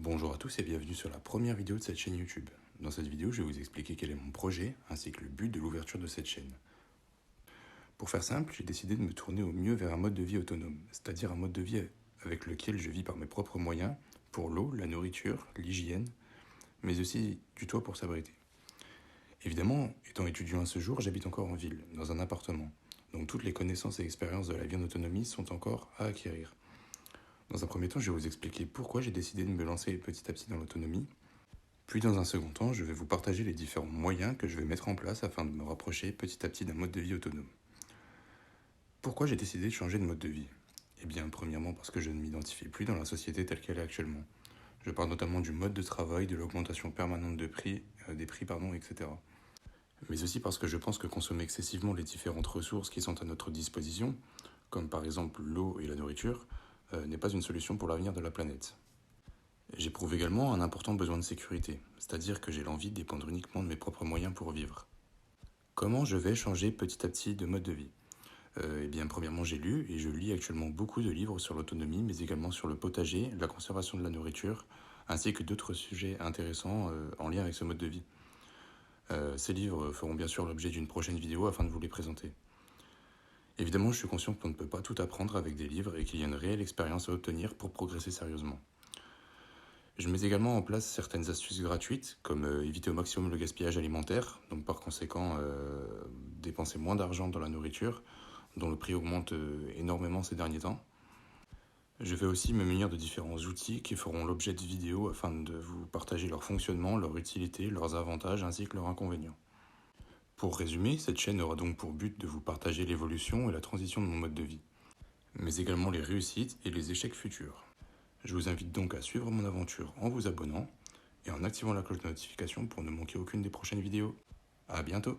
Bonjour à tous et bienvenue sur la première vidéo de cette chaîne YouTube. Dans cette vidéo, je vais vous expliquer quel est mon projet ainsi que le but de l'ouverture de cette chaîne. Pour faire simple, j'ai décidé de me tourner au mieux vers un mode de vie autonome, c'est-à-dire un mode de vie avec lequel je vis par mes propres moyens pour l'eau, la nourriture, l'hygiène, mais aussi du toit pour s'abriter. Évidemment, étant étudiant à ce jour, j'habite encore en ville, dans un appartement, donc toutes les connaissances et expériences de la vie en autonomie sont encore à acquérir. Dans un premier temps, je vais vous expliquer pourquoi j'ai décidé de me lancer petit à petit dans l'autonomie. Puis dans un second temps, je vais vous partager les différents moyens que je vais mettre en place afin de me rapprocher petit à petit d'un mode de vie autonome. Pourquoi j'ai décidé de changer de mode de vie ? Eh bien, premièrement parce que je ne m'identifie plus dans la société telle qu'elle est actuellement. Je parle notamment du mode de travail, de l'augmentation permanente des prix, etc. Mais aussi parce que je pense que consommer excessivement les différentes ressources qui sont à notre disposition, comme par exemple l'eau et la nourriture, n'est pas une solution pour l'avenir de la planète. J'éprouve également un important besoin de sécurité, c'est-à-dire que j'ai l'envie de dépendre uniquement de mes propres moyens pour vivre. Comment je vais changer petit à petit de mode de vie ? Eh bien, premièrement, j'ai lu et je lis actuellement beaucoup de livres sur l'autonomie, mais également sur le potager, la conservation de la nourriture, ainsi que d'autres sujets intéressants en lien avec ce mode de vie. Ces livres feront bien sûr l'objet d'une prochaine vidéo afin de vous les présenter. Évidemment, je suis conscient qu'on ne peut pas tout apprendre avec des livres et qu'il y a une réelle expérience à obtenir pour progresser sérieusement. Je mets également en place certaines astuces gratuites, comme éviter au maximum le gaspillage alimentaire, donc par conséquent dépenser moins d'argent dans la nourriture, dont le prix augmente énormément ces derniers temps. Je vais aussi me munir de différents outils qui feront l'objet de vidéos afin de vous partager leur fonctionnement, leur utilité, leurs avantages ainsi que leurs inconvénients. Pour résumer, cette chaîne aura donc pour but de vous partager l'évolution et la transition de mon mode de vie, mais également les réussites et les échecs futurs. Je vous invite donc à suivre mon aventure en vous abonnant et en activant la cloche de notification pour ne manquer aucune des prochaines vidéos. À bientôt!